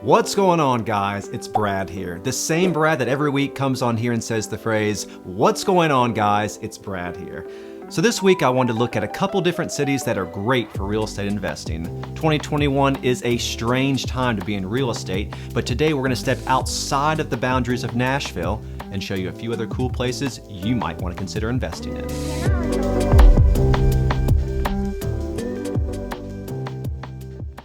What's going on, guys? It's Brad here. The same Brad that every week comes on here and says the phrase, "What's going on, guys? It's Brad here." So this week I wanted to look at a couple different cities that are great for real estate investing. 2021 is a strange time to be in real estate, but today we're going to step outside of the boundaries of Nashville and show you a few other cool places you might want to consider investing in.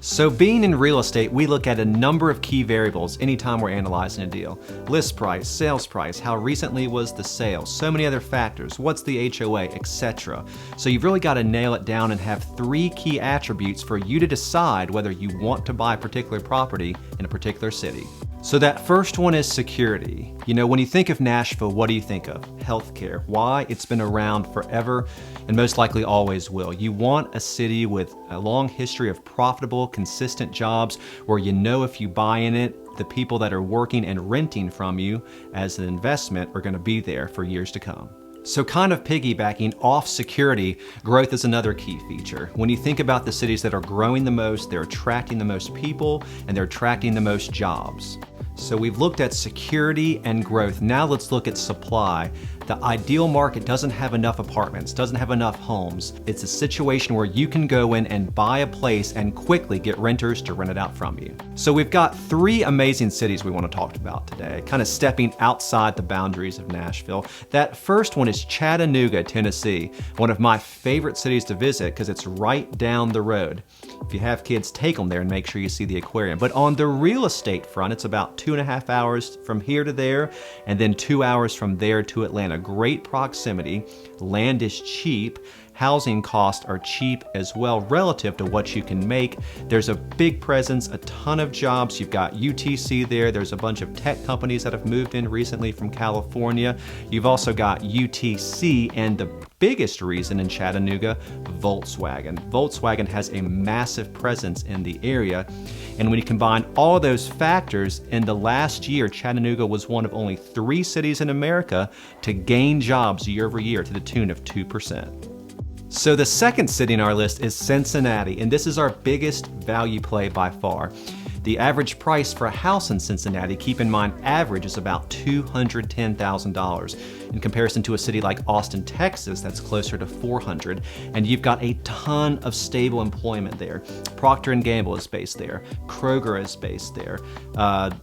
So being in real estate, we look at a number of key variables anytime we're analyzing a deal. List price, sales price, how recently was the sale, so many other factors, what's the HOA, etc. So you've really got to nail it down and have three key attributes for you to decide whether you want to buy a particular property in a particular city. So that first one is security. You know, when you think of Nashville, what do you think of? Healthcare. Why? It's been around forever and most likely always will. You want a city with a long history of profitable, consistent jobs where you know if you buy in it, the people that are working and renting from you as an investment are going to be there for years to come. So kind of piggybacking off security, growth is another key feature. When you think about the cities that are growing the most, they're attracting the most people and they're attracting the most jobs. So we've looked at security and growth. Now let's look at supply. The ideal market doesn't have enough apartments, doesn't have enough homes. It's a situation where you can go in and buy a place and quickly get renters to rent it out from you. So we've got three amazing cities we want to talk about today, kind of stepping outside the boundaries of Nashville. That first one is Chattanooga, Tennessee, one of my favorite cities to visit because it's right down the road. If you have kids, take them there and make sure you see the aquarium. But on the real estate front, it's about 2.5 hours from here to there, and then 2 hours from there to Atlanta. Great proximity, land is cheap, housing costs are cheap as well relative to what you can make. There's a big presence, a ton of jobs. You've got UTC there. There's a bunch of tech companies that have moved in recently from California. You've also got UTC and the biggest reason in Chattanooga, Volkswagen. Volkswagen has a massive presence in the area. And when you combine all of those factors, in the last year, Chattanooga was one of only 3 cities in America to gain jobs year over year to the tune of 2%. So the second city on our list is Cincinnati, and this is our biggest value play by far. The average price for a house in Cincinnati, keep in mind, average is about $210,000 in comparison to a city like Austin, Texas, that's closer to $400,000. And you've got a ton of stable employment there. Procter & Gamble is based there. Kroger is based there.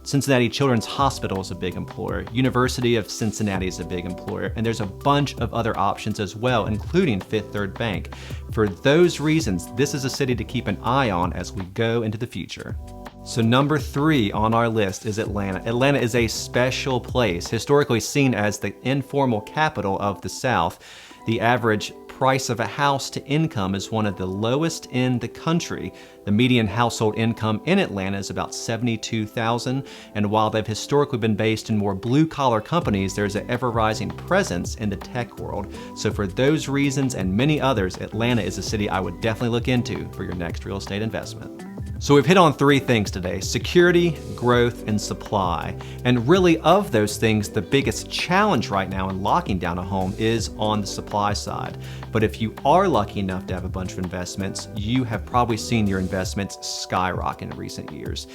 Cincinnati Children's Hospital is a big employer. University of Cincinnati is a big employer. And there's a bunch of other options as well, including Fifth Third Bank. For those reasons, this is a city to keep an eye on as we go into the future. So number 3 on our list is Atlanta. Atlanta is a special place, historically seen as the informal capital of the South. The average price of a house to income is one of the lowest in the country. The median household income in Atlanta is about $72,000, and while they've historically been based in more blue-collar companies, there's an ever-rising presence in the tech world. So for those reasons and many others, Atlanta is a city I would definitely look into for your next real estate investment. So we've hit on 3 things today: security, growth, and supply. And really, of those things, the biggest challenge right now in locking down a home is on the supply side. But if you are lucky enough to have a bunch of investments, you have probably seen your investments skyrocket in recent years.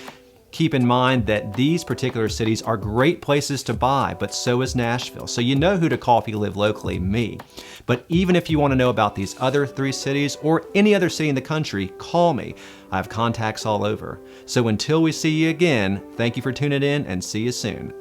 Keep in mind that these particular cities are great places to buy, but so is Nashville. So you know who to call if you live locally, me. But even if you want to know about these other 3 cities or any other city in the country, call me. I have contacts all over. So until we see you again, thank you for tuning in and see you soon.